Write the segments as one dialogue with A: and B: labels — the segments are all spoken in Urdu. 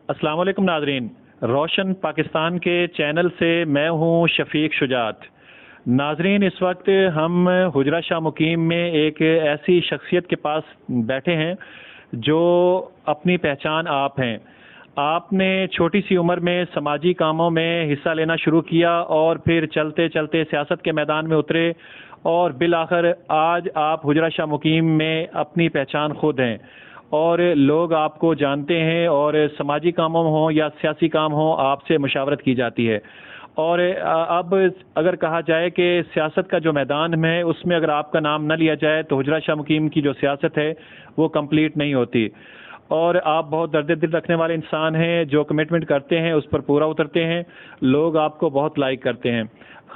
A: السلام علیکم ناظرین، روشن پاکستان کے چینل سے میں ہوں شفیق شجاعت۔ ناظرین، اس وقت ہم حجرہ شاہ مقیم میں ایک ایسی شخصیت کے پاس بیٹھے ہیں جو اپنی پہچان آپ ہیں۔ آپ نے چھوٹی سی عمر میں سماجی کاموں میں حصہ لینا شروع کیا اور پھر چلتے چلتے سیاست کے میدان میں اترے اور بالآخر آج آپ حجرہ شاہ مقیم میں اپنی پہچان خود ہیں اور لوگ آپ کو جانتے ہیں، اور سماجی کاموں ہوں یا سیاسی کام ہوں آپ سے مشاورت کی جاتی ہے۔ اور اب اگر کہا جائے کہ سیاست کا جو میدان ہے اس میں اگر آپ کا نام نہ لیا جائے تو حجرہ شاہ مقیم کی جو سیاست ہے وہ کمپلیٹ نہیں ہوتی۔ اور آپ بہت درد دل رکھنے والے انسان ہیں، جو کمٹمنٹ کرتے ہیں اس پر پورا اترتے ہیں، لوگ آپ کو بہت لائک کرتے ہیں۔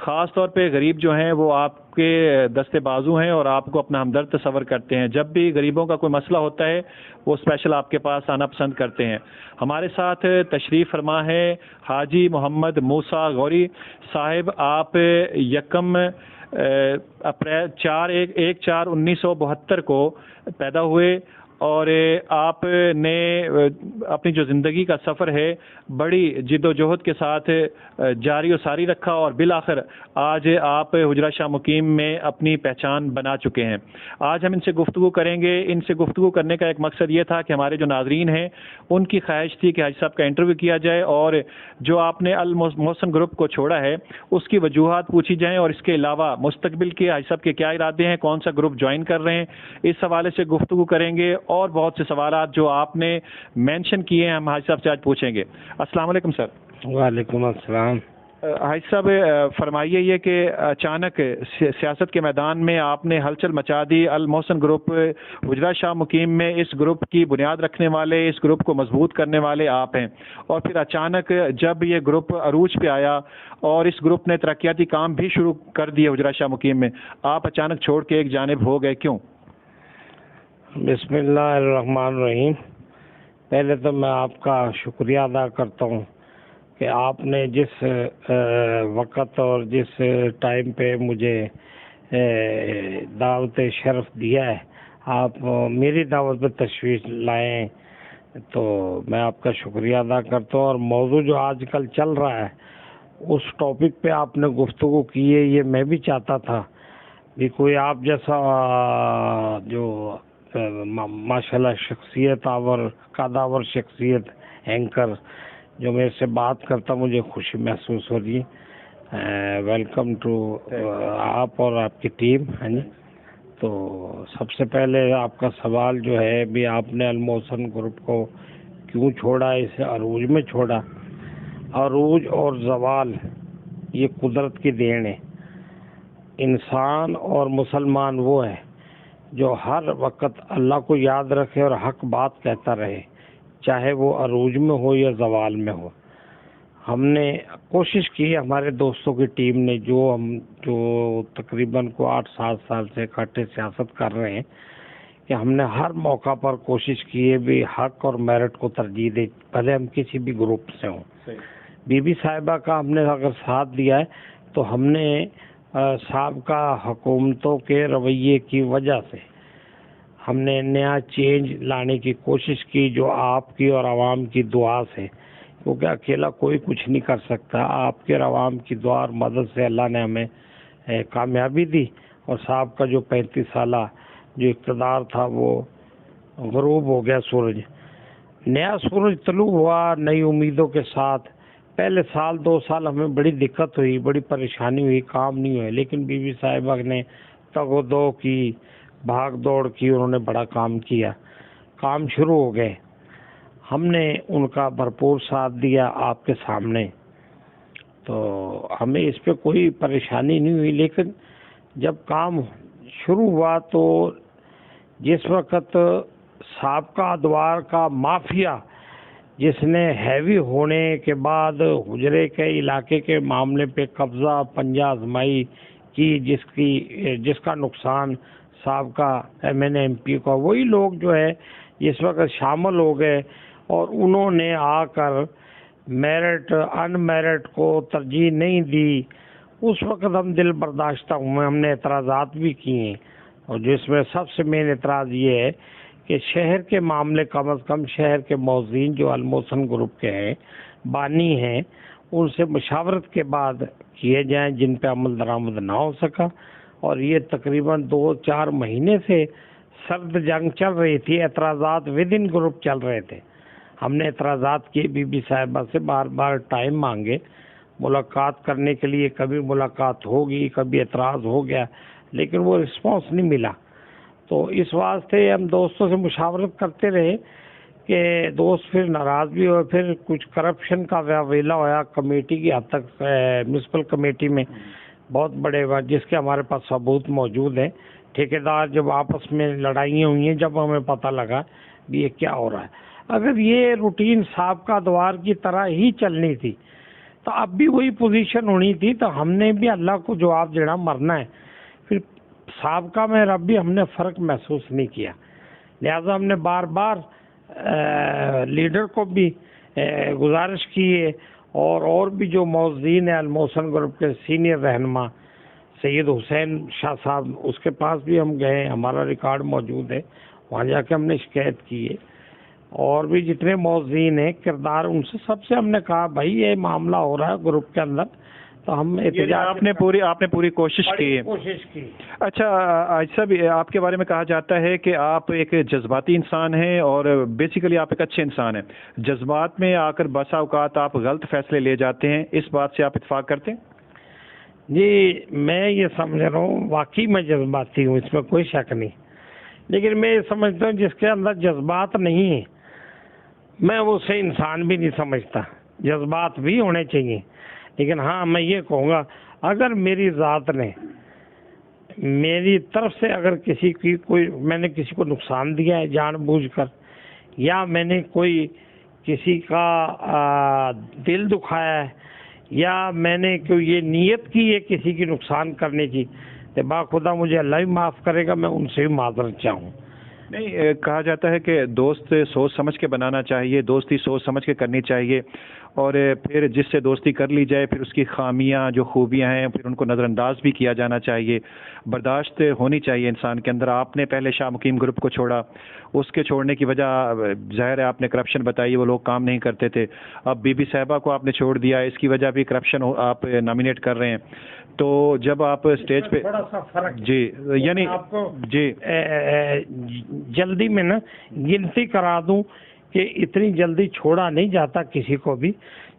A: خاص طور پہ غریب جو ہیں وہ آپ کے دستے بازو ہیں اور آپ کو اپنا ہمدرد تصور کرتے ہیں۔ جب بھی غریبوں کا کوئی مسئلہ ہوتا ہے وہ اسپیشل آپ کے پاس آنا پسند کرتے ہیں۔ ہمارے ساتھ تشریف فرما ہے حاجی محمد موسیٰ غوری صاحب۔ آپ یکم اپریل 1/4/1972 کو پیدا ہوئے اور آپ نے اپنی جو زندگی کا سفر ہے بڑی جد و جہد کے ساتھ جاری و ساری رکھا اور بالآخر آج آپ حجرہ شاہ مقیم میں اپنی پہچان بنا چکے ہیں۔ آج ہم ان سے گفتگو کریں گے۔ ان سے گفتگو کرنے کا ایک مقصد یہ تھا کہ ہمارے جو ناظرین ہیں ان کی خواہش تھی کہ حاجی صاحب کا انٹرویو کیا جائے اور جو آپ نے المحسن گروپ کو چھوڑا ہے اس کی وجوہات پوچھی جائیں، اور اس کے علاوہ مستقبل کے حاجی صاحب کے کیا ارادے ہیں، کون سا گروپ جوائن کر رہے ہیں، اس حوالے سے گفتگو کریں گے اور بہت سے سوالات جو آپ نے مینشن کیے ہیں ہم حاجی صاحب سے آج پوچھیں گے۔ السلام علیکم سر۔
B: وعلیکم السلام۔
A: حاجی صاحب فرمائیے یہ کہ اچانک سیاست کے میدان میں آپ نے ہلچل مچا دی۔ المحسن گروپ حجرہ شاہ مقیم میں اس گروپ کی بنیاد رکھنے والے، اس گروپ کو مضبوط کرنے والے آپ ہیں، اور پھر اچانک جب یہ گروپ عروج پہ آیا اور اس گروپ نے ترقیاتی کام بھی شروع کر دیے حجرہ شاہ مقیم میں، آپ اچانک چھوڑ کے ایک جانب ہو گئے، کیوں؟
B: بسم اللہ الرحمن الرحیم۔ پہلے تو میں آپ کا شکریہ ادا کرتا ہوں کہ آپ نے جس وقت اور جس ٹائم پہ مجھے دعوت شرف دیا ہے، آپ میری دعوت پہ تشریف لائیں، تو میں آپ کا شکریہ ادا کرتا ہوں۔ اور موضوع جو آج کل چل رہا ہے اس ٹاپک پہ آپ نے گفتگو کی ہے، یہ میں بھی چاہتا تھا کہ کوئی آپ جیسا جو ماشاءاللہ شخصیت اور قداور شخصیت اینکر جو میرے سے بات کرتا، مجھے خوشی محسوس ہو رہی ہے۔ ویلکم ٹو آپ اور آپ کی ٹیم۔ ہاں جی، تو سب سے پہلے آپ کا سوال جو ہے بھی آپ نے المحسن گروپ کو کیوں چھوڑا، اسے عروج میں چھوڑا۔ عروج اور زوال یہ قدرت کی دین ہے۔ انسان اور مسلمان وہ ہے جو ہر وقت اللہ کو یاد رکھے اور حق بات کہتا رہے، چاہے وہ عروج میں ہو یا زوال میں ہو۔ ہم نے کوشش کی، ہمارے دوستوں کی ٹیم نے، جو تقریباً کو 8-7 سال سے اکٹھے سیاست کر رہے ہیں، کہ ہم نے ہر موقع پر کوشش کی ہے بھی حق اور میرٹ کو ترجیح دے، بھلے ہم کسی بھی گروپ سے ہوں۔ بی بی صاحبہ کا ہم نے اگر ساتھ دیا ہے تو ہم نے سابقہ حکومتوں کے رویے کی وجہ سے ہم نے نیا چینج لانے کی کوشش کی، جو آپ کی اور عوام کی دعا سے، کیونکہ اکیلا کوئی کچھ نہیں کر سکتا۔ آپ کے اور عوام کی دعا اور مدد سے اللہ نے ہمیں کامیابی دی، اور صاحب کا جو 35 سالہ جو اقتدار تھا وہ غروب ہو گیا، سورج نیا سورج طلوع ہوا نئی امیدوں کے ساتھ۔ پہلے 2 سال ہمیں بڑی دقت ہوئی، بڑی پریشانی ہوئی، کام نہیں ہوئے، لیکن بی بی صاحبہ نے تگ و دو کی، بھاگ دوڑ کی، انہوں نے بڑا کام کیا، کام شروع ہو گئے۔ ہم نے ان کا بھرپور ساتھ دیا آپ کے سامنے، تو ہمیں اس پہ کوئی پریشانی نہیں ہوئی۔ لیکن جب کام شروع ہوا تو جس وقت سابقہ ادوار کا مافیا جس نے ہیوی ہونے کے بعد حجرے کے علاقے کے معاملے پہ قبضہ پنجہ آزمائی کی، جس کا نقصان سابقہ ایم این ایم پی کا، وہی لوگ جو ہے اس وقت شامل ہو گئے، اور انہوں نے آ کر میرٹ ان میرٹ کو ترجیح نہیں دی۔ اس وقت ہم دل برداشتہ ہوئے، ہم نے اعتراضات بھی کیے، اور جس میں سب سے مین اعتراض یہ ہے کہ شہر کے معاملے کم از کم شہر کے موذین جو الموسن گروپ کے ہیں، بانی ہیں، ان سے مشاورت کے بعد کیے جائیں جن پہ عمل درآمد نہ ہو سکا. اور یہ تقریباً 2-4 مہینے سے سرد جنگ چل رہی تھی، اعتراضات ود ان گروپ چل رہے تھے. ہم نے اعتراضات کیے، بی بی صاحبہ سے بار بار ٹائم مانگے ملاقات کرنے کے لیے، کبھی ملاقات ہوگی کبھی اعتراض ہو گیا، لیکن وہ رسپانس نہیں ملا. تو اس واسطے ہم دوستوں سے مشاورت کرتے رہے کہ دوست پھر ناراض بھی ہوئے. پھر کچھ کرپشن کا ویلا ہوا کمیٹی کی حد تک، میونسپل کمیٹی میں بہت بڑے، جس کے ہمارے پاس ثبوت موجود ہیں. ٹھیکیدار جب آپس میں لڑائیاں ہوئی ہیں، جب ہمیں پتہ لگا بھی یہ کیا ہو رہا ہے. اگر یہ روٹین سابقہ ادوار کی طرح ہی چلنی تھی تو اب بھی وہی پوزیشن ہونی تھی، تو ہم نے بھی اللہ کو جواب دینا، مرنا ہے. پھر سابقہ میں اب بھی ہم نے فرق محسوس نہیں کیا، لہذا ہم نے بار بار لیڈر کو بھی گزارش کی ہے، اور بھی جو موذین ہیں الموسن گروپ کے سینئر رہنما سید حسین شاہ صاحب، اس کے پاس بھی ہم گئے، ہمارا ریکارڈ موجود ہے، وہاں جا کے ہم نے شکایت کی ہے. اور بھی جتنے موذین ہیں کردار، ان سے سب سے ہم نے کہا بھائی یہ معاملہ ہو رہا ہے گروپ کے اندر، تو ہم
A: آپ نے پوری کوشش کی. اچھا عاجز صاحب، آپ کے بارے میں کہا جاتا ہے کہ آپ ایک جذباتی انسان ہیں اور بیسیکلی آپ ایک اچھے انسان ہیں. جذبات میں آ کر بسا اوقات آپ غلط فیصلے لے جاتے ہیں، اس بات سے آپ اتفاق کرتے ہیں؟
B: جی، میں یہ سمجھ رہا ہوں واقعی میں جذباتی ہوں، اس میں کوئی شک نہیں. لیکن میں یہ سمجھتا ہوں جس کے اندر جذبات نہیں ہیں میں اسے انسان بھی نہیں سمجھتا. جذبات بھی ہونے چاہیے، لیکن ہاں میں یہ کہوں گا اگر میری ذات نے میری طرف سے اگر میں نے کسی کو نقصان دیا ہے جان بوجھ کر، یا میں نے کوئی کسی کا دل دکھایا ہے، یا میں نے کوئی یہ نیت کی ہے کسی کی نقصان کرنے کی، تو باخدا مجھے اللہ ہی معاف کرے گا، میں ان سے بھی معذرت چاہوں.
A: نہیں، کہا جاتا ہے کہ دوست سوچ سمجھ کے بنانا چاہیے، دوستی سوچ سمجھ کے کرنی چاہیے، اور پھر جس سے دوستی کر لی جائے پھر اس کی خامیاں جو خوبیاں ہیں پھر ان کو نظر انداز بھی کیا جانا چاہیے، برداشت ہونی چاہیے انسان کے اندر. آپ نے پہلے شاہ مقیم گروپ کو چھوڑا، اس کے چھوڑنے کی وجہ ظاہر ہے آپ نے کرپشن بتائی، وہ لوگ کام نہیں کرتے تھے. اب بی بی صاحبہ کو آپ نے چھوڑ دیا، اس کی وجہ بھی کرپشن آپ نامینیٹ کر رہے ہیں. تو جب آپ اسٹیج پہ
B: تھوڑا سا فرق،
A: جی یعنی
B: آپ کو
A: جی
B: جلدی میں نا گنتی کرا دوں کہ اتنی جلدی چھوڑا نہیں جاتا، کسی کو بھی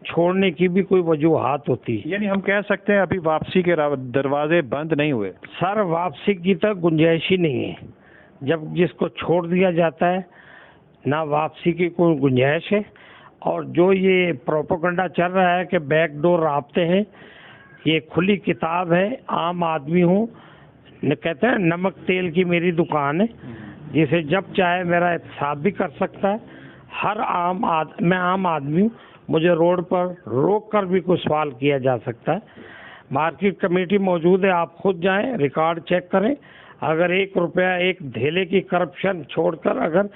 B: چھوڑنے کی بھی کوئی وجوہات ہوتی ہے.
A: یعنی ہم کہہ سکتے ہیں ابھی واپسی کے دروازے بند نہیں ہوئے.
B: سر واپسی کی تو گنجائش ہی نہیں ہے. جب جس کو چھوڑ دیا جاتا ہے نہ واپسی کی کوئی گنجائش ہے. اور جو یہ پروپیگنڈا چل رہا ہے کہ بیک ڈور رابطے ہیں، یہ کھلی کتاب ہے. عام آدمی ہوں، کہتے ہیں نمک تیل کی میری دکان ہے، جسے جب چاہے میرا احتساب بھی کر سکتا ہے. میں عام آدمی ہوں، مجھے روڈ پر روک کر بھی کوئی سوال کیا جا سکتا ہے. مارکیٹ کمیٹی موجود ہے، آپ خود جائیں ریکارڈ چیک کریں. اگر 1 روپیہ ایک دھیلے کی کرپشن چھوڑ کر اگر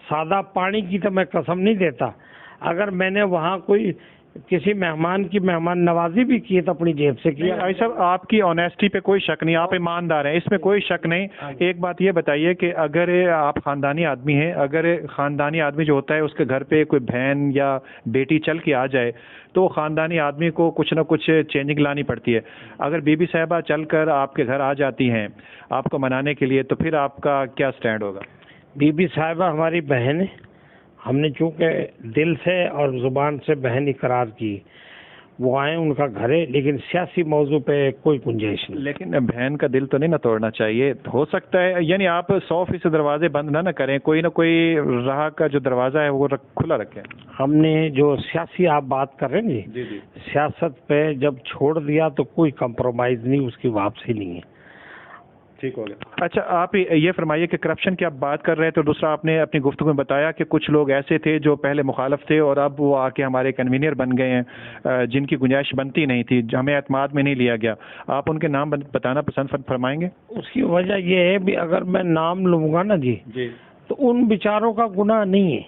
B: سادہ پانی کی تو میں قسم نہیں دیتا، اگر میں نے وہاں کوئی کسی مہمان کی مہمان نوازی بھی کی تو اپنی جیب سے کیا.
A: بھائی صاحب آپ کی آنیسٹی پہ کوئی شک نہیں، آپ ایماندار ہیں، اس میں کوئی شک نہیں. ایک بات یہ بتائیے کہ اگر آپ خاندانی آدمی ہیں، اگر خاندانی آدمی جو ہوتا ہے اس کے گھر پہ کوئی بہن یا بیٹی چل کے آ جائے تو خاندانی آدمی کو کچھ نہ کچھ چینجنگ لانی پڑتی ہے. اگر بی بی صاحبہ چل کر آپ کے گھر آ جاتی ہیں آپ کو منانے کے لیے تو پھر آپ کا کیا سٹینڈ ہوگا؟
B: بی بی صاحبہ ہماری بہن ہے، ہم نے چونکہ دل سے اور زبان سے بہن اقرار کی، وہ آئیں ان کا گھر ہے، لیکن سیاسی موضوع پہ کوئی گنجائش نہیں.
A: لیکن بہن کا دل تو نہیں نہ توڑنا چاہیے. ہو سکتا ہے یعنی آپ 100% دروازے بند نہ کریں، کوئی نہ کوئی راہ کا جو دروازہ ہے وہ کھلا رکھیں.
B: ہم نے جو سیاسی آپ بات کر رہے ہیں جی، سیاست پہ جب چھوڑ دیا تو کوئی کمپرومائز نہیں، اس کی واپسی نہیں ہے.
A: ٹھیک ہو گیا. اچھا آپ یہ فرمائیے کہ کرپشن کی آپ بات کر رہے تھے، دوسرا آپ نے اپنی گفتگو میں بتایا کہ کچھ لوگ ایسے تھے جو پہلے مخالف تھے اور اب وہ آ کے ہمارے کنوینئر بن گئے ہیں جن کی گنجائش بنتی نہیں تھی، ہمیں اعتماد میں نہیں لیا گیا. آپ ان کے نام بتانا پسند فرمائیں گے؟
B: اس کی وجہ یہ ہے بھی اگر میں نام لوں گا نا جی تو ان بیچاروں کا گناہ نہیں ہے،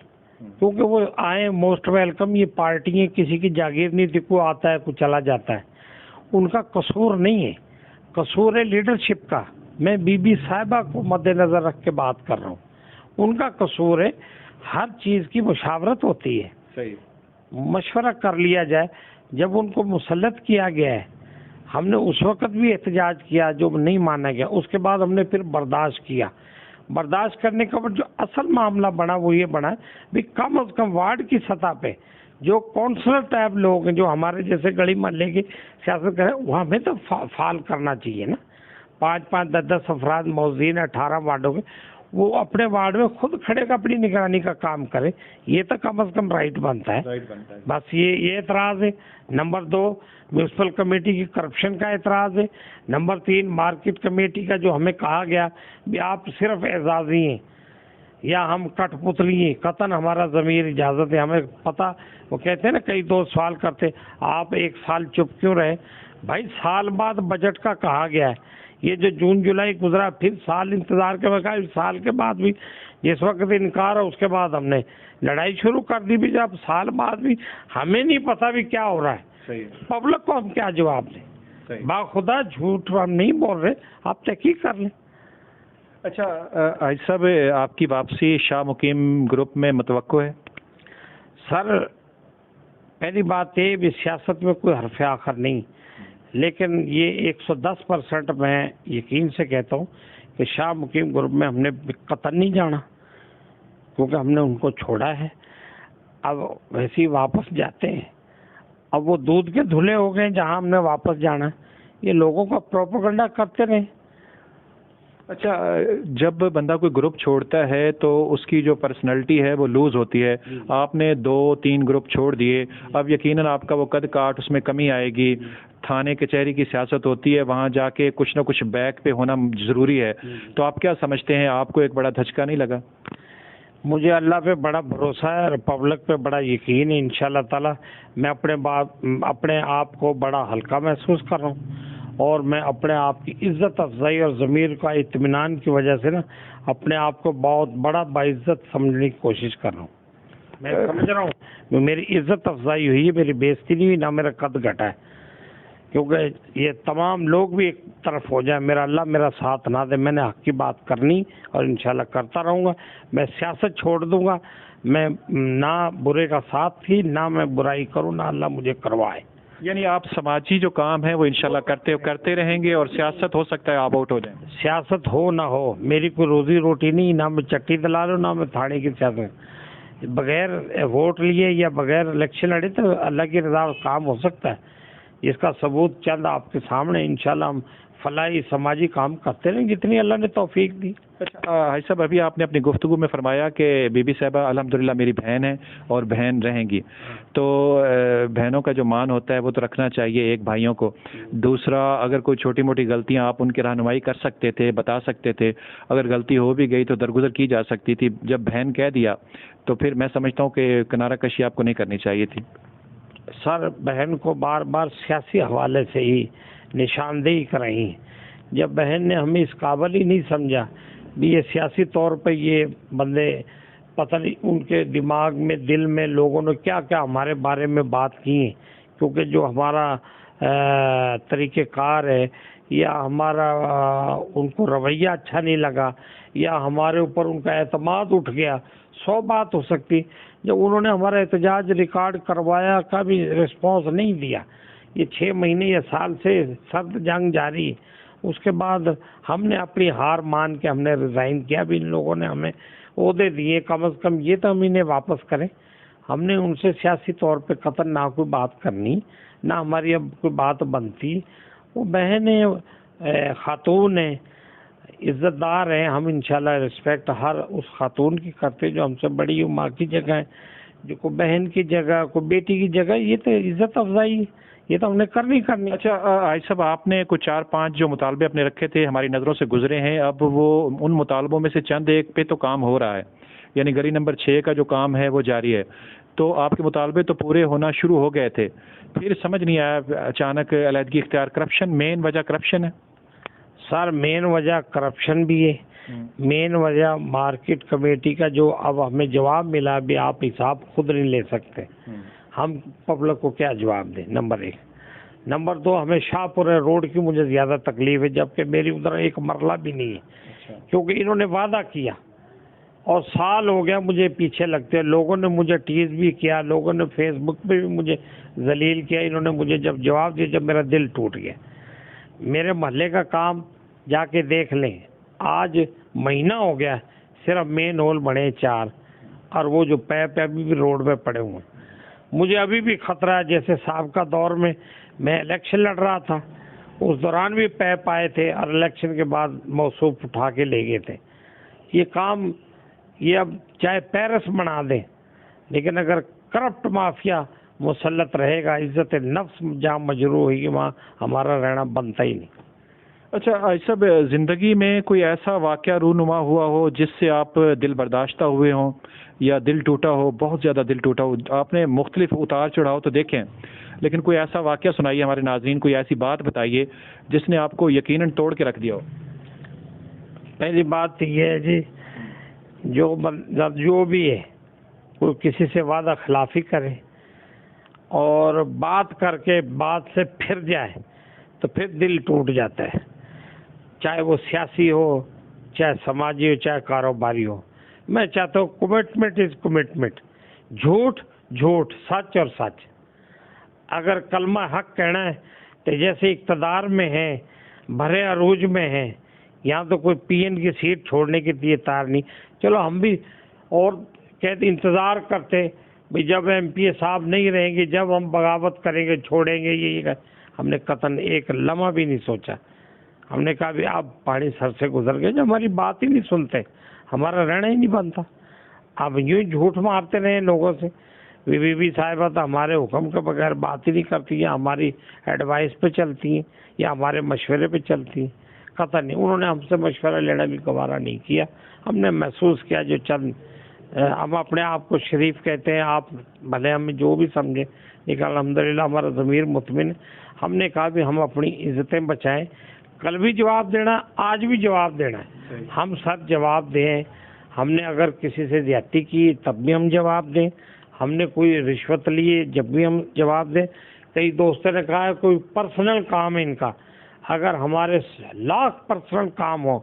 B: کیونکہ وہ آئے موسٹ ویلکم. یہ پارٹیاں کسی کی جاگیر نہیں تھی، کوئی آتا ہے کوئی چلا جاتا ہے، ان کا قصور نہیں ہے، قصور ہے لیڈرشپ کا. میں بی بی صاحبہ کو مد نظر رکھ کے بات کر رہا ہوں. ان کا قصور ہے. ہر چیز کی مشاورت ہوتی ہے,
A: صحیح,
B: مشورہ کر لیا جائے. جب ان کو مسلط کیا گیا ہے, ہم نے اس وقت بھی احتجاج کیا جو نہیں مانا گیا, اس کے بعد ہم نے پھر برداشت کیا. برداشت کرنے کا جو اصل معاملہ بنا وہ یہ بنا بھی کم از کم وارڈ کی سطح پہ جو کونسلر ٹائپ لوگ ہیں جو ہمارے جیسے گلی محلے کی سیاست کریں, وہاں میں تو فعال کرنا چاہیے نا. 5-5 10-10 افراد موزین 18 وارڈوں کے, وہ اپنے وارڈ میں خود کھڑے کا اپنی نگرانی کا کام کرے, یہ تو کم از کم رائٹ بنتا ہے. بس یہ اعتراض ہے. نمبر 2 میونسپل کمیٹی کی کرپشن کا اعتراض ہے. نمبر 3 مارکیٹ کمیٹی کا جو ہمیں کہا گیا بھی آپ صرف اعزازی ہیں یا ہم کٹ پتلی ہیں, قطعاً ہمارا ضمیر اجازت ہے, ہمیں پتہ. وہ کہتے ہیں نا کئی دوست سوال کرتے آپ 1 سال چپ کیوں رہے. بھائی سال بعد بجٹ کا کہا گیا ہے, یہ جو جون جولائی گزرا پھر سال انتظار کے بغیر سال کے بعد بھی جس وقت انکار ہے اس کے بعد ہم نے لڑائی شروع کر دی بھی, جب سال بعد بھی ہمیں نہیں پتہ بھی کیا ہو رہا ہے. پبلک کو ہم کیا جواب دیں. باخدا جھوٹ ہم نہیں بول رہے, آپ تحقیق کر لیں.
A: اچھا حاجی صاحب, آپ کی واپسی شاہ مقیم گروپ میں متوقع ہے؟
B: سر پہلی بات یہ بھی سیاست میں کوئی حرف آخر نہیں, لیکن یہ 110% میں یقین سے کہتا ہوں کہ شاہ مقیم گروپ میں ہم نے قطعاً نہیں جانا, کیونکہ ہم نے ان کو چھوڑا ہے. اب ویسے ہی واپس جاتے ہیں, اب وہ دودھ کے دھلے ہو گئے جہاں ہم نے واپس جانا. یہ لوگوں کا پروپیگنڈا کرتے رہیں.
A: اچھا, جب بندہ کوئی گروپ چھوڑتا ہے تو اس کی جو پرسنالٹی ہے وہ لوز ہوتی ہے. آپ نے 2-3 گروپ چھوڑ دیے, اب یقیناً آپ کا وہ قد کاٹ اس میں کمی آئے گی. تھانے کچہری کی سیاست ہوتی ہے, وہاں جا کے کچھ نہ کچھ بیک پہ ہونا ضروری ہے. تو آپ کیا سمجھتے ہیں, آپ کو ایک بڑا دھچکا نہیں لگا؟
B: مجھے اللہ پہ بڑا بھروسہ ہے اور پبلک پہ بڑا یقین ہے. انشاءاللہ تعالی میں اپنے آپ کو بڑا ہلکا محسوس کر رہا ہوں, اور میں اپنے آپ کی عزت افزائی اور ضمیر کا اطمینان کی وجہ سے نا اپنے آپ کو بہت بڑا باعزت سمجھنے کی کوشش کر رہا ہوں. میں سمجھ رہا ہوں میری عزت افزائی ہوئی ہے, میری بےزتی نہیں ہوئی, نہ میرا قد گھٹا ہے. کیونکہ یہ تمام لوگ بھی ایک طرف ہو جائیں, میرا اللہ میرا ساتھ نہ دے, میں نے حق کی بات کرنی اور انشاءاللہ کرتا رہوں گا. میں سیاست چھوڑ دوں گا, میں نہ برے کا ساتھ تھی نہ میں برائی کروں, نہ اللہ مجھے کروائے.
A: یعنی آپ سماجی جو کام ہے وہ انشاءاللہ کرتے رہیں گے, اور سیاست ہو سکتا ہے آپ آؤٹ ہو جائیں.
B: سیاست ہو نہ ہو, میری کوئی روزی روٹی نہیں, نہ میں چٹی دلا لوں نہ میں تھانے کی سیاست. بغیر ووٹ لیے یا بغیر الیکشن لڑے تو اللہ کی رضا کام ہو سکتا ہے. اس کا ثبوت چند آپ کے سامنے. انشاءاللہ ہم فلاحی سماجی کام کرتے رہیں جتنی اللہ نے توفیق دی.
A: اچھا حاج صاحب, ابھی آپ نے اپنی گفتگو میں فرمایا کہ بی بی صاحبہ الحمدللہ میری بہن ہے اور بہن رہیں گی, تو بہنوں کا جو مان ہوتا ہے وہ تو رکھنا چاہیے ایک بھائیوں کو. دوسرا, اگر کوئی چھوٹی موٹی غلطیاں آپ ان کی رہنمائی کر سکتے تھے, بتا سکتے تھے. اگر غلطی ہو بھی گئی تو درگزر کی جا سکتی تھی. جب بہن کہہ دیا تو پھر میں سمجھتا ہوں کہ کنارہ کشی آپ کو نہیں کرنی چاہیے تھی.
B: سر بہن کو بار بار سیاسی حوالے سے ہی نشاندہی کرائی. جب بہن نے ہمیں اس قابل ہی نہیں سمجھا بھی یہ سیاسی طور پہ یہ بندے پتہ نہیں ان کے دماغ میں دل میں لوگوں نے کیا کیا ہمارے بارے میں بات کی ہیں, کیونکہ جو ہمارا طریقہ کار ہے یا ہمارا ان کو رویہ اچھا نہیں لگا یا ہمارے اوپر ان کا اعتماد اٹھ گیا, 100 بات ہو سکتی. جب انہوں نے ہمارا احتجاج ریکارڈ کروایا کا بھی رسپانس نہیں دیا, یہ 6 مہینے یا سال سے سرد جنگ جاری, اس کے بعد ہم نے اپنی ہار مان کے ہم نے ریزائن کیا. بھی ان لوگوں نے ہمیں عہدے دیے, کم از کم یہ تو ہم انہیں واپس کریں. ہم نے ان سے سیاسی طور پہ قطعاً نہ کوئی بات کرنی, نہ ہماری اب کوئی بات بنتی. وہ بہنیں خاتون ہیں, عزت دار ہیں, ہم انشاءاللہ رسپیکٹ ہر اس خاتون کی کرتے جو ہم سے بڑی ہو, ماں کی جگہ ہے, جو کو بہن کی جگہ کو بیٹی کی جگہ, یہ تو عزت افزائی یہ تو ہم نے کرنی.
A: اچھا حاج صاحب, آپ نے کچھ 4-5 جو مطالبے اپنے رکھے تھے ہماری نظروں سے گزرے ہیں, اب وہ ان مطالبوں میں سے چند ایک پہ تو کام ہو رہا ہے, یعنی گلی نمبر 6 کا جو کام ہے وہ جاری ہے. تو آپ کے مطالبے تو پورے ہونا شروع ہو گئے تھے, پھر سمجھ نہیں آیا اچانک علیحدگی اختیار. کرپشن مین وجہ کرپشن ہے
B: سر, مین وجہ کرپشن بھی ہے. مین وجہ مارکیٹ کمیٹی کا جو اب ہمیں جواب ملا بھی آپ حساب خود نہیں لے سکتے, ہم پبلک کو کیا جواب دیں. نمبر 1. نمبر 2, ہمیں شاہ پورے روڈ کی مجھے زیادہ تکلیف ہے, جبکہ میری ادھر ایک مرلہ بھی نہیں ہے, کیونکہ انہوں نے وعدہ کیا اور سال ہو گیا مجھے پیچھے لگتے ہیں. لوگوں نے مجھے ٹیز بھی کیا, لوگوں نے فیس بک پہ بھی مجھے ذلیل کیا. انہوں نے مجھے جب جواب دیا, جب میرا دل ٹوٹ گیا. میرے محلے کا کام جا کے دیکھ لیں, آج مہینہ ہو گیا, صرف مین ہول بڑے 4, اور وہ جو پیپ ابھی بھی روڈ پہ پڑے ہوئے ہیں. مجھے ابھی بھی خطرہ ہے, جیسے سابقہ دور میں الیکشن لڑ رہا تھا, اس دوران بھی پیپ آئے تھے اور الیکشن کے بعد موصوف اٹھا کے لے گئے تھے. یہ کام یہ اب چاہے پیرس بنا دیں, لیکن اگر کرپٹ مافیا مسلط رہے گا, عزت نفس جہاں مجروح ہوئی گی, وہاں ہمارا رہنا بنتا ہی نہیں.
A: اچھا حاجی صاحب, زندگی میں کوئی ایسا واقعہ رونما ہوا ہو جس سے آپ دل برداشتہ ہوئے ہوں, یا دل ٹوٹا ہو, بہت زیادہ دل ٹوٹا ہو؟ آپ نے مختلف اتار چڑھاؤ تو دیکھیں, لیکن کوئی ایسا واقعہ سنائیے ہمارے ناظرین, کوئی ایسی بات بتائیے جس نے آپ کو یقیناً توڑ کے رکھ دیا ہو.
B: پہلی بات تو یہ ہے جی, جو بھی ہے کوئی کسی سے وعدہ خلافی کرے اور بات کر کے بات سے پھر جائے تو پھر دل ٹوٹ جاتا ہے, چاہے وہ سیاسی ہو, چاہے سماجی ہو, چاہے کاروباری ہو. میں چاہتا ہوں کمٹمنٹ از کمٹمنٹ, جھوٹ جھوٹ, سچ اور سچ. اگر کلمہ حق کہنا ہے تو جیسے اقتدار میں ہیں, بھرے عروج میں ہیں, یہاں تو کوئی پی این کی سیٹ چھوڑنے کے لیے تیار نہیں. چلو ہم بھی اور کہتے انتظار کرتے بھائی جب ایم پی اے صاحب نہیں رہیں گے, جب ہم بغاوت کریں گے, چھوڑیں گے, یہ ہم نے قطعاً ایک لمحہ بھی نہیں سوچا. ہم نے کہا بھی آپ پانی سر سے گزر گئے, جو ہماری بات ہی نہیں سنتے, ہمارا رہنا ہی نہیں بنتا. اب یوں ہی جھوٹ مارتے رہے لوگوں سے. بی بی صاحبہ تو ہمارے حکم کے بغیر بات ہی نہیں کرتی ہیں, ہماری ایڈوائس پہ چلتی ہیں یا ہمارے مشورے پہ چلتی ہیں. قطع نہیں, انہوں نے ہم سے مشورہ لینا بھی گوارا نہیں کیا. ہم نے محسوس کیا جو چند ہم اپنے آپ کو شریف کہتے ہیں, آپ بھلے ہمیں جو بھی سمجھیں, لیکن الحمدللہ ہمارا ضمیر مطمئن. ہم نے کہا بھی ہم اپنی عزتیں بچائیں. کل بھی جواب دینا, آج بھی جواب دینا ہے, ہم سب جواب دیں. ہم نے اگر کسی سے زیادتی کی تب بھی ہم جواب دیں, ہم نے کوئی رشوت لی جب بھی ہم جواب دیں. کئی دوستوں نے کہا ہے کوئی پرسنل کام ہے ان کا, اگر ہمارے لاکھ پرسنل کام ہو,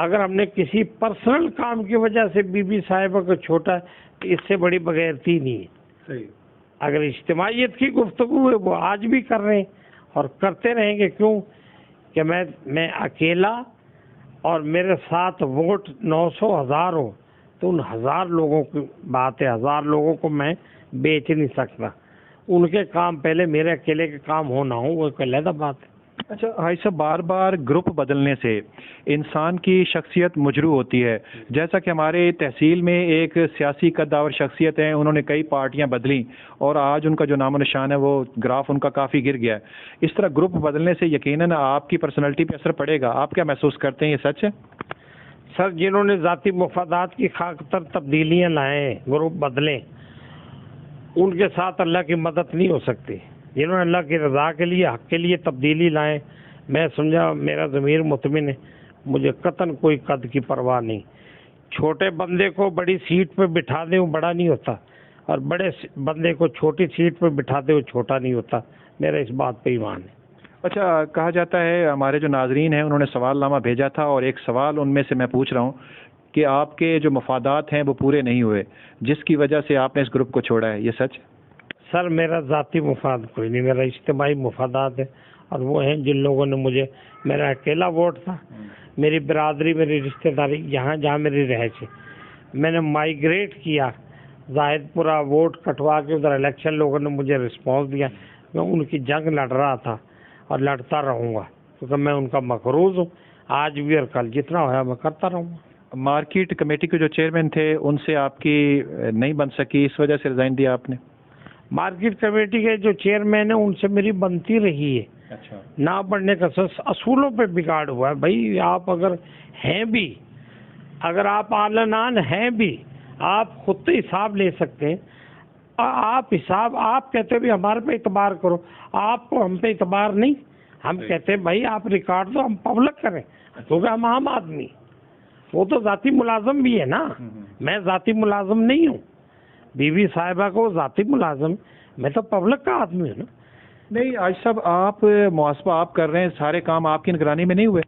B: اگر ہم نے کسی پرسنل کام کی وجہ سے بی بی صاحبہ کو چھوٹا, تو اس سے بڑی بغیرتی نہیں ہے. اگر اجتماعیت کی گفتگو ہے وہ آج بھی کر رہے ہیں اور کرتے رہیں گے. کیوں کہ میں اکیلا اور میرے ساتھ ووٹ 900,000 ہو, تو ان 1000 لوگوں کی بات ہے, 1000 لوگوں کو میں بیچ نہیں سکتا. ان کے کام پہلے میرے اکیلے کے کام ہو نہ ہو, وہ ایک علیحدہ بات ہے.
A: اچھا حاجی صاحب, بار بار گروپ بدلنے سے انسان کی شخصیت مجروح ہوتی ہے. جیسا کہ ہمارے تحصیل میں ایک سیاسی قدآور شخصیت ہیں, انہوں نے کئی پارٹیاں بدلیں اور آج ان کا جو نام و نشان ہے وہ گراف ان کا کافی گر گیا ہے. اس طرح گروپ بدلنے سے یقیناً آپ کی پرسنالٹی پہ اثر پڑے گا. آپ کیا محسوس کرتے ہیں, یہ سچ ہے؟
B: سر, جنہوں نے ذاتی مفادات کی خاطر تبدیلیاں لائیں, گروپ بدلیں, ان کے ساتھ اللہ کی مدد نہیں ہو سکتی. جنہوں نے اللہ کی رضا کے لیے, حق کے لیے تبدیلی لائیں, میں سمجھا میرا ضمیر مطمئن ہے, مجھے قطعاً کوئی قد کی پرواہ نہیں. چھوٹے بندے کو بڑی سیٹ پہ بٹھا دیں وہ بڑا نہیں ہوتا, اور بڑے بندے کو چھوٹی سیٹ پہ بٹھا دیں وہ چھوٹا نہیں ہوتا. میرا اس بات پہ ایمان ہے.
A: اچھا, کہا جاتا ہے, ہمارے جو ناظرین ہیں انہوں نے سوال نامہ بھیجا تھا, اور ایک سوال ان میں سے میں پوچھ رہا ہوں کہ آپ کے جو مفادات ہیں وہ پورے نہیں ہوئے, جس کی وجہ سے آپ نے اس گروپ کو چھوڑا ہے, یہ سچ؟
B: سر, میرا ذاتی مفاد کوئی نہیں, میرا اجتماعی مفادات ہے, اور وہ ہیں جن لوگوں نے مجھے, میرا اکیلا ووٹ تھا, میری برادری, میری رشتہ داری یہاں جہاں میری رہائش ہے, میں نے مائیگریٹ کیا زاہد پورہ, ووٹ کٹوا کے ادھر الیکشن, لوگوں نے مجھے رسپانس دیا. میں ان کی جنگ لڑ رہا تھا اور لڑتا رہوں گا, کیونکہ میں ان کا مقروض ہوں, آج بھی اور کل جتنا ہوا میں کرتا رہوں گا.
A: مارکیٹ کمیٹی کے جو چیئرمین تھے ان سے آپ کی نہیں بن سکی, اس وجہ سے ریزائن دیا آپ نے؟
B: مارکیٹ کمیٹی کے جو چیئرمین ہیں ان سے میری بنتی رہی ہے.
A: اچھا,
B: نہ بڑھنے کا اصولوں پہ بگاڑ ہوا ہے. بھائی آپ اگر ہیں بھی, اگر آپ اعلان ہیں بھی, آپ خود تو حساب لے سکتے ہیں. آپ حساب, آپ کہتے بھی ہمارے پہ اعتبار کرو, آپ کو ہم پہ اعتبار نہیں. ہم کہتے ہیں بھائی آپ ریکارڈ دو, ہم پبلک کریں, کیونکہ ہم عام آدمی. وہ تو ذاتی ملازم بھی ہے نا, میں ذاتی ملازم نہیں ہوں. بی بی صاحبہ کو ذاتی ملازم, میں تو پبلک کا آدمی ہوں نا.
A: نہیں حاجی صاحب, آپ محاسبہ آپ کر رہے ہیں, سارے کام آپ کی نگرانی میں نہیں ہوئے؟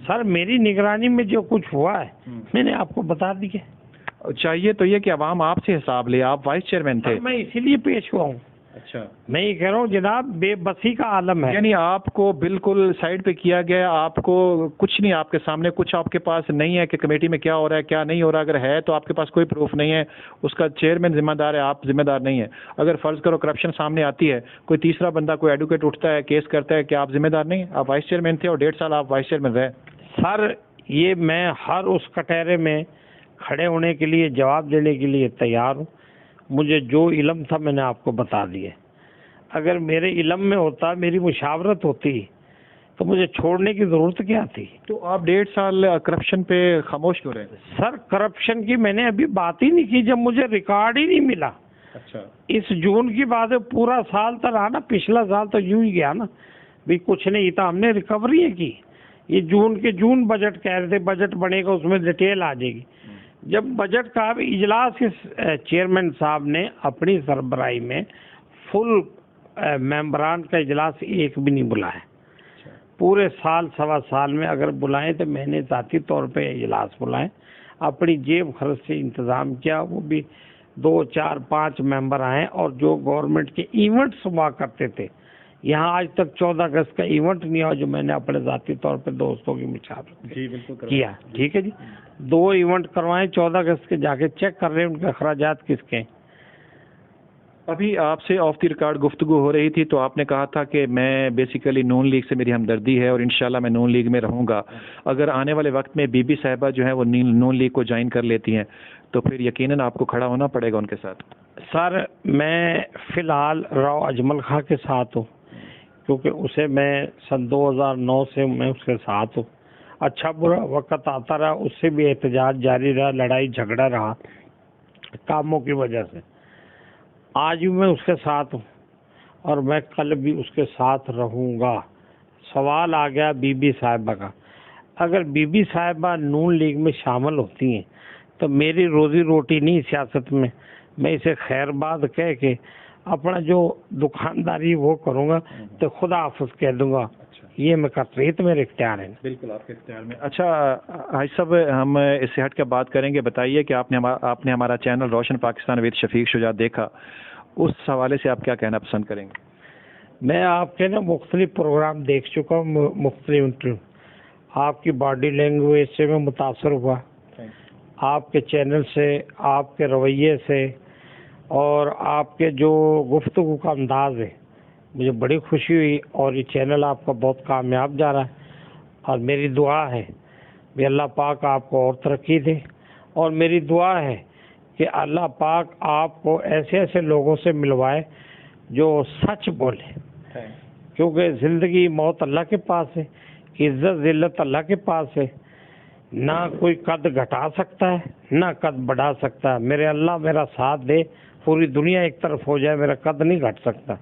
B: سر, میری نگرانی میں جو کچھ ہوا ہے میں نے آپ کو بتا دیا.
A: چاہیے تو یہ کہ عوام آپ سے حساب لے. آپ وائس چیئرمین تھے.
B: میں اسی لیے پیش ہوا ہوں.
A: اچھا,
B: میں یہ کہہ رہا ہوں جناب بے بسی کا عالم ہے.
A: یعنی آپ کو بالکل سائڈ پہ کیا گیا, آپ کو کچھ نہیں, آپ کے سامنے کچھ آپ کے پاس نہیں ہے کہ کمیٹی میں کیا ہو رہا ہے کیا نہیں ہو رہا. اگر ہے تو آپ کے پاس کوئی پروف نہیں ہے, اس کا چیئرمین ذمہ دار ہے, آپ ذمہ دار نہیں ہے. اگر فرض کرو کرپشن سامنے آتی ہے, کوئی تیسرا بندہ کوئی ایڈوکیٹ اٹھتا ہے کیس کرتا ہے, کہ آپ ذمہ دار نہیں؟ آپ وائس چیئرمین تھے اور 1.5 سال آپ وائس چیئرمین رہے.
B: سر یہ میں ہر اس کٹہرے میں کھڑے ہونے کے لیے جواب دینے کے لیے تیار ہوں. مجھے جو علم تھا میں نے آپ کو بتا دیا. اگر میرے علم میں ہوتا, میری مشاورت ہوتی, تو مجھے چھوڑنے کی ضرورت کیا تھی؟
A: تو آپ 1.5 سال کرپشن پہ خاموش کیوں رہے؟
B: سر کرپشن کی میں نے ابھی بات ہی نہیں کی جب مجھے ریکارڈ ہی نہیں ملا.
A: اچھا,
B: اس جون کی بات ہے, پورا سال تو رہا نا, پچھلا سال تو یوں ہی گیا نا, بھی کچھ نہیں تھا. ہم نے ریکوری کی. یہ جون بجٹ کہہ رہے تھے, بجٹ بنے گا اس میں ڈیٹیل آ جائے گی. جب بجٹ کا اجلاس چیئرمین صاحب نے اپنی سربراہی میں فل ممبران کا اجلاس ایک بھی نہیں بلایا. پورے سال سوا سال میں اگر بلائیں تو میں نے ذاتی طور پہ اجلاس بلائے, اپنی جیب خرچ سے انتظام کیا. وہ بھی 2 4 5 ممبر آئے, اور جو گورنمنٹ کے ایونٹس ہوا کرتے تھے, یہاں آج تک 14 اگست کا ایونٹ نہیں ہوا جو میں نے اپنے ذاتی طور پہ دوستوں کی مشاورت کیا. ٹھیک ہے جی, 2 ایونٹ کروائے 14 اگست کے, جا کے چیک کر رہے ہیں ان کے اخراجات کس کے ہیں.
A: ابھی آپ سے آف دی ریکارڈ گفتگو ہو رہی تھی تو آپ نے کہا تھا کہ میں بیسیکلی نون لیگ سے میری ہمدردی ہے اور انشاءاللہ میں نون لیگ میں رہوں گا. اگر آنے والے وقت میں بی بی صاحبہ جو ہیں وہ نون لیگ کو جوائن کر لیتی ہیں تو پھر یقیناً آپ کو کھڑا ہونا پڑے گا ان کے ساتھ.
B: سر میں فی الحال راؤ اجمل خان کے ساتھ ہوں, کیونکہ اسے میں سن 2009 سے میں اس کے ساتھ ہوں. اچھا برا وقت آتا رہا, اس سے بھی احتجاج جاری رہا, لڑائی جھگڑا رہا کاموں کی وجہ سے. آج بھی میں اس کے ساتھ ہوں اور میں کل بھی اس کے ساتھ رہوں گا. سوال آ گیا بی بی صاحبہ کا. اگر بی بی صاحبہ نون لیگ میں شامل ہوتی ہیں تو میری روزی روٹی نہیں سیاست میں اسے خیر بات کہہ کے اپنا جو دکانداری وہ کروں گا تو خدا حافظ کہہ دوں گا. یہ میں کر رہی تو میرے اختیار ہے. بالکل آپ کے اختیار میں.
A: اچھا حاج صاحب, ہم اس سے ہٹ کے بات کریں گے. بتائیے کہ آپ نے ہمارا چینل روشن پاکستان وتھ شفیق شجاعت دیکھا, اس حوالے سے آپ کیا کہنا پسند کریں گے؟
B: میں آپ کے مختلف پروگرام دیکھ چکا ہوں, مختلف انٹرویو. آپ کی باڈی لینگویج سے میں متاثر ہوا, آپ کے چینل سے, آپ کے رویے سے, اور آپ کے جو گفتگو کا انداز ہے, مجھے بڑی خوشی ہوئی. اور یہ چینل آپ کا بہت کامیاب جا رہا ہے, اور میری دعا ہے کہ اللہ پاک آپ کو اور ترقی دے. اور میری دعا ہے کہ اللہ پاک آپ کو ایسے ایسے لوگوں سے ملوائے جو سچ بولے, کیونکہ زندگی موت اللہ کے پاس ہے, عزت ذلت اللہ کے پاس ہے. نہ کوئی قد گھٹا سکتا ہے نہ قد بڑھا سکتا ہے. میرے اللہ میرا ساتھ دے, پوری دنیا ایک طرف ہو جائے, میرا قد نہیں گھٹ سکتا.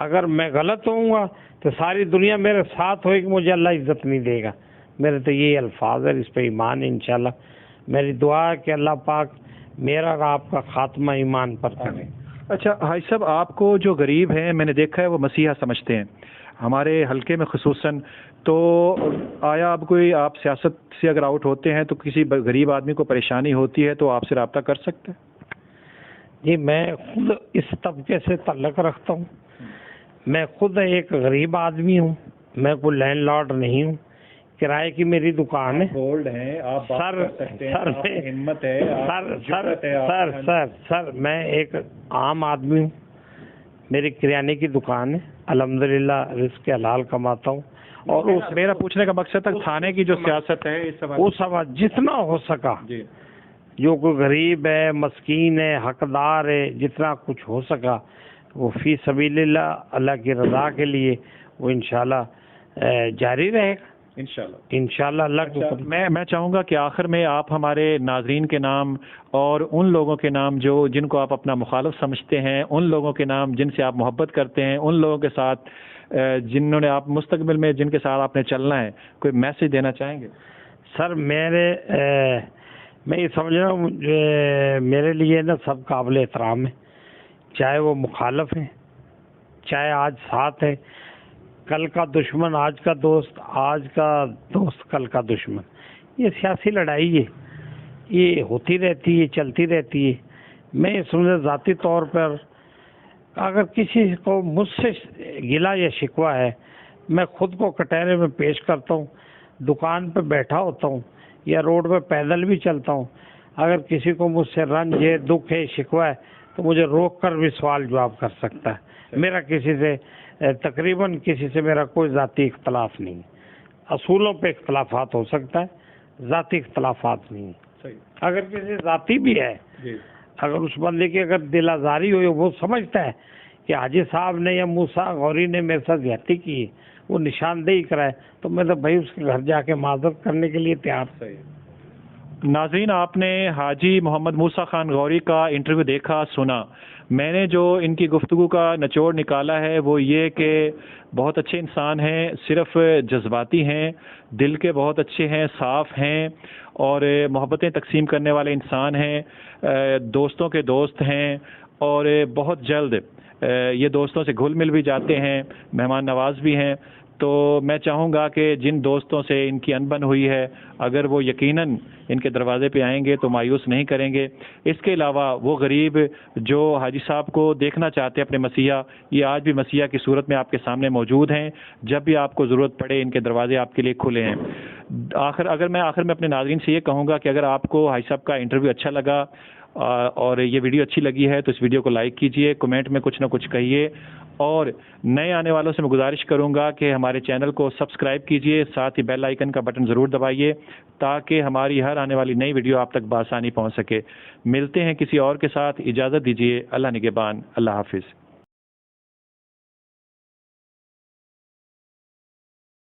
B: اگر میں غلط ہوں گا تو ساری دنیا میرے ساتھ ہوئے گی, مجھے اللہ عزت نہیں دے گا. میرے تو یہ الفاظ ہے, اس پہ ایمان ہے انشاءاللہ. میری دعا ہے کہ اللہ پاک میرا اور آپ کا خاتمہ ایمان پر کرے.
A: اچھا حاج صاحب, آپ کو جو غریب ہیں میں نے دیکھا ہے وہ مسیحا سمجھتے ہیں ہمارے حلقے میں خصوصاً. تو آیا آپ سیاست سے اگر آؤٹ ہوتے ہیں تو کسی غریب آدمی کو پریشانی ہوتی ہے تو آپ سے رابطہ کر سکتے ہیں؟
B: جی میں خود اس طبقے سے تعلق رکھتا ہوں. میں خود ایک غریب آدمی ہوں, میں کوئی لینڈ لارڈ نہیں ہوں. کرائے کی میری دکان ہے.
A: گولڈ ہے, آپ بات کر سکتے ہیں, آپ کی ہمت ہے.
B: سر میں ایک عام آدمی ہوں. میری کریانے کی دکان ہے, الحمدللہ رزق حلال کماتا ہوں. اور
A: میرا پوچھنے کا مقصد تک تھانے کی جو سیاست ہے
B: اس سمجھ جتنا ہو سکا, جو کوئی غریب ہے, مسکین ہے, حقدار ہے, جتنا کچھ ہو سکا وہ فی سبیل اللہ کی رضا کے لیے وہ انشاءاللہ جاری رہے گا. انشاءاللہ اللہ کو.
A: میں چاہوں گا کہ آخر میں آپ ہمارے ناظرین کے نام اور ان لوگوں کے نام جن کو آپ اپنا مخالف سمجھتے ہیں, ان لوگوں کے نام جن سے آپ محبت کرتے ہیں, ان لوگوں کے ساتھ جنہوں نے آپ مستقبل میں جن کے ساتھ آپ نے چلنا ہے, کوئی میسج دینا چاہیں گے؟
B: سر میں یہ سمجھ رہا ہوں میرے لیے نا سب قابل احترام ہے, چاہے وہ مخالف ہیں, چاہے آج ساتھ ہے. کل کا دشمن آج کا دوست, آج کا دوست کل کا دشمن. یہ سیاسی لڑائی ہے, یہ ہوتی رہتی ہے، چلتی رہتی ہے. میں سمجھے ذاتی طور پر اگر کسی کو مجھ سے گلا یا شکوہ ہے، میں خود کو کٹہرے میں پیش کرتا ہوں، دکان پہ بیٹھا ہوتا ہوں یا روڈ پہ پیدل بھی چلتا ہوں. اگر کسی کو مجھ سے رنج ہے، دکھ ہے، شکوہ ہے تو مجھے روک کر بھی سوال جواب کر سکتا ہے. میرا کسی سے تقریباً کسی سے میرا کوئی ذاتی اختلاف نہیں. اصولوں پہ اختلافات ہو سکتا ہے، ذاتی اختلافات نہیں. اگر کسی ذاتی بھی ہے، اگر اس بندے کی اگر دل آزاری ہوئی، وہ سمجھتا ہے کہ حاجی صاحب نے یا موسیٰ غوری نے میرے ساتھ زیادتی کی، وہ نشاندہی کرائے، تو میں تو بھائی اس کے گھر جا کے معذرت کرنے کے لیے تیار.
A: ناظرین، آپ نے حاجی محمد موسیٰ خان غوری کا انٹرویو دیکھا، سنا. میں نے جو ان کی گفتگو کا نچوڑ نکالا ہے وہ یہ کہ بہت اچھے انسان ہیں، صرف جذباتی ہیں، دل کے بہت اچھے ہیں، صاف ہیں اور محبتیں تقسیم کرنے والے انسان ہیں، دوستوں کے دوست ہیں اور بہت جلد یہ دوستوں سے گھل مل بھی جاتے ہیں، مہمان نواز بھی ہیں. تو میں چاہوں گا کہ جن دوستوں سے ان کی انبن ہوئی ہے اگر وہ یقیناً ان کے دروازے پہ آئیں گے تو مایوس نہیں کریں گے. اس کے علاوہ وہ غریب جو حاجی صاحب کو دیکھنا چاہتے ہیں اپنے مسیحا، یہ آج بھی مسیحا کی صورت میں آپ کے سامنے موجود ہیں. جب بھی آپ کو ضرورت پڑے ان کے دروازے آپ کے لیے کھلے ہیں. آخر میں اپنے ناظرین سے یہ کہوں گا کہ اگر آپ کو حاجی صاحب کا انٹرویو اچھا لگا اور یہ ویڈیو اچھی لگی ہے تو اس ویڈیو کو لائک کیجئے، کمنٹ میں کچھ نہ کچھ کہیے اور نئے آنے والوں سے میں گزارش کروں گا کہ ہمارے چینل کو سبسکرائب کیجئے، ساتھ ہی بیل آئیکن کا بٹن ضرور دبائیے تاکہ ہماری ہر آنے والی نئی ویڈیو آپ تک بآسانی پہنچ سکے. ملتے ہیں کسی اور کے ساتھ، اجازت دیجئے. اللہ نگہبان. اللہ حافظ.